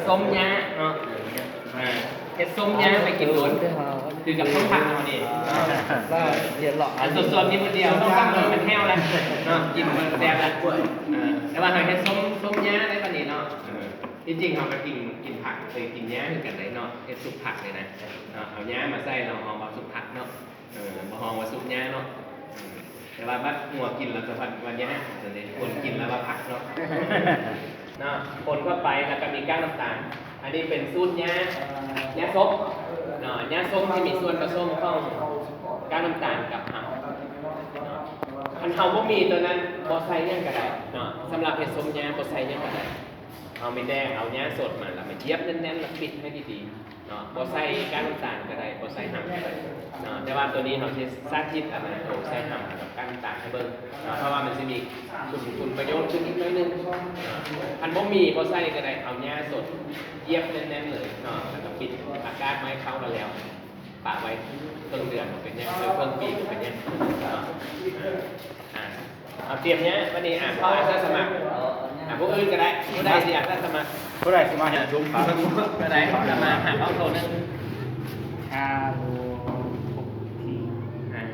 ส้มยะเนาะเห็ดส้มยะไปกินล้วนคือกับส้มผักเอาดิเรียนหลอกอันส่วนนี้คนเดียวต้องตั้งมันแห้วแล้วเนาะกินมันแซ่บแล้วแต่ว่าเห็ดส้มยะได้ปะนี่เนาะจริงๆเราก็กินผักเคยกินยะเหมือนกันเลยเนาะเห็ดซุปผักเลยนะเอายะมาใส่เราเอามาซุปผักเนาะมาห่อมาซุปยะเนาะแต่ว่าบัดหัวกินแล้วจะพันวันยะส่วนนี้คนกินแล้วว่าผักเนาะเนาะคนก็ไปแล้วก็มีก้างน้ำตาลอันนี้เป็นสูตรยะส้มเนาะยะส้มที่มีส่วนผสมของก้างน้ำตาลกับหำคันเฮาบ่มีตัวนั้นบ่ใส่ยังก็ได้เนาะสำหรับเห็ดส้มยะบ่ใส่ยังก็ได้เอาไม่แดงเอายะสดมาแล้วมาเย็บแน่นๆแล้วปิดให้ดีๆเนาะบ่ใส่ก้างน้ำตาลก็ได้บ่ใส่หำก็ได้เนาะแต่ว่าตัวนี้เราสิสาธิตอันนั้นใส่หำกับก้างน้ำตาลให้เบิ่งเนาะเพราะว่ามันสิมีคุณประโยชน์ขึ้นอีกหน่อยนึงคันบ่มีบ่ใส่ก็ได้เอายะสดเย็บแน่นๆเลยเนาะแล้วก็ปิดอากาศไว้เข้ามาแล้วปะไว้ต้นเดือนเป็นยังเพิ่งปีเป็นยังเอาเตรียมเนี้ยวันนี้พ่ออาสาสมัครพวกอื่นก็ได้ผู้ใดที่อาสาสมัคร ผู้ใดสมาชิกชุมชน ผู้ใดเขาจะมาหาเขาโทรนึง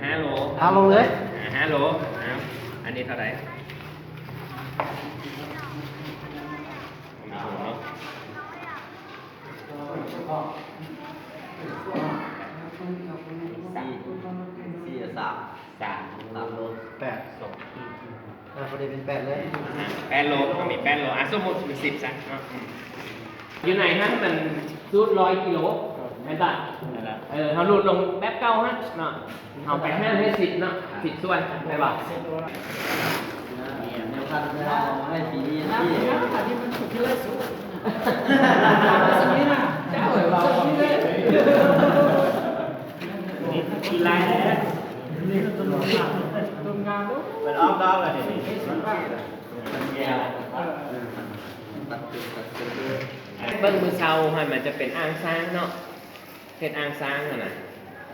5 โล5 โลเลย 5 โลอันนี้เท่าไหร่3 โล8 พอดีเป็น8เลย8 โลก็มี8 โลสมมติเป็น10ซะอยู่ไหนฮะมันรูด100 กิโลเห็นป่ะเขารูดลงแป๊บเก้าฮะเนาะเอาไป5ให้10เนาะ10 ส่วนได้ป่ะไม่ปีนี้ที่มันถูกที่เลยสุดสักนิดนะเจ้าเลยว่ากีฬานี่ต้นงานด้วยเป็นออฟดาวเลยเบิ้งมือเช้ามันจะเป็นอ่างซ้างเนาะเฮ็ดอ่างซ้างน่ะนะ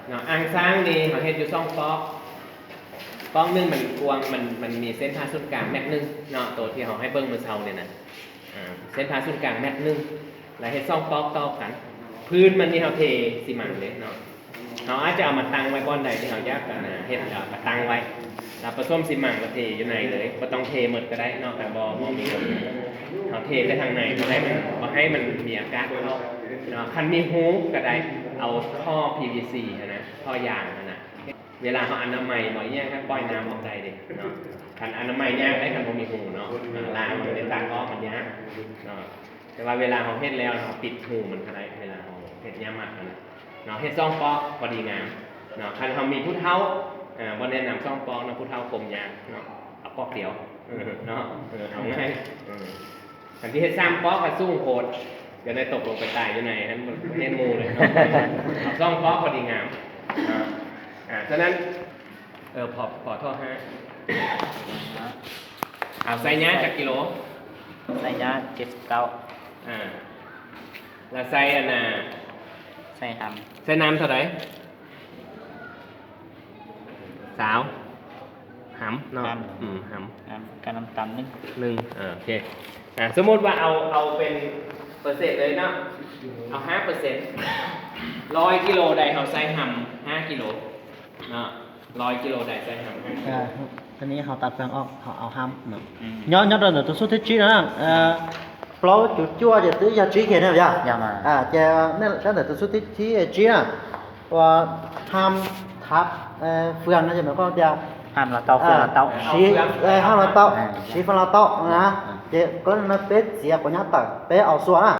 เนาะอ่างซ้างนี่เขาเฮ็ดอยู่2 ป๊อกนึงมันกวางมันมีเส้นผ่าศูนย์กลางแม็กนึงเนาะตัวที่เขาให้เบิ้งมือเช้าเนี่ยนะเส้นผ่าศูนย์กลางแม็กนึงแล้วเฮ็ด2 ป๊อกต่อกันพื้นมันนี่เขาเทซีเมนต์เลยเนาะเขาอาจจะเอามาตั้งไว้บอนใดที่เขาแยกกันนะเฮ็ดมาตั้งไว้แล้วผสมซีเมนต์ก็เทอยู่ในเลยก็ต้องเทหมดก็ได้นอกจากบ่มีคนเขาเทไปทางในเพราะให้มันมีอากาศเข้าเนาะคันมีฮูปก็ได้เอาท่อ PVC นะท่อยางนะเวลาเขาอนามัยบ่แยกให้ปล่อยน้ำออกได้เด้เนาะคันอนามัยแยกได้คันบ่มีหูเนาะล้างมันในตาก้อมันยากเนาะแต่ว่าเวลาเขาเฮ็ดแล้วเขาปิดหูมันก็ได้เวลาเขาเฮ็ดยามากนะเนาะเฮ็ด2 ป๊อกพอดีงามเนาะคันเขามีผู้เฒ่าบ่แนะนำ2 ป๊อกเนาะผู้เฒ่ากลมยากเนาะเอาป๊อกเดียวเนาะเอาง่ายคันที่เฮ็ด3 ป๊อกก็สู้โหดเดี๋ยวได้ตกลงไปตายอยู่ในนั้นเฮ็ดงูเลยเนาะเอา2 ป๊อกพอดีงามฉะนั้นพอท่อ5เอาใส่ยาจากกิโลใส่ยา79แล้วใส่อันน่ะใส่น้ำเท่าไหร่สาวหำเนาะหำกับน้ำตาล1โอเคสมมติว่าเอาเป็นเปอร์เซ็นต์เลยเนาะเอา5% 100 กิโลใดเขาใส่หำ5 กิโลเนาะ100 กิโลใดใส่หำตอนนี้เขาตัดแปลงออกเขาเอาห้ามเนาะnhớ rồi tôi số thiết trí đó plau chua thì tứ gia trí kia nữa vậy chè nên là tôi số thiết trí trí à và ham tháp phường nó chỉ mới có chè ham là tàu phường là tàu xí ham là tàu xí phường là tàu nè chè có nó bé gì của nhát tàu bé ao xua à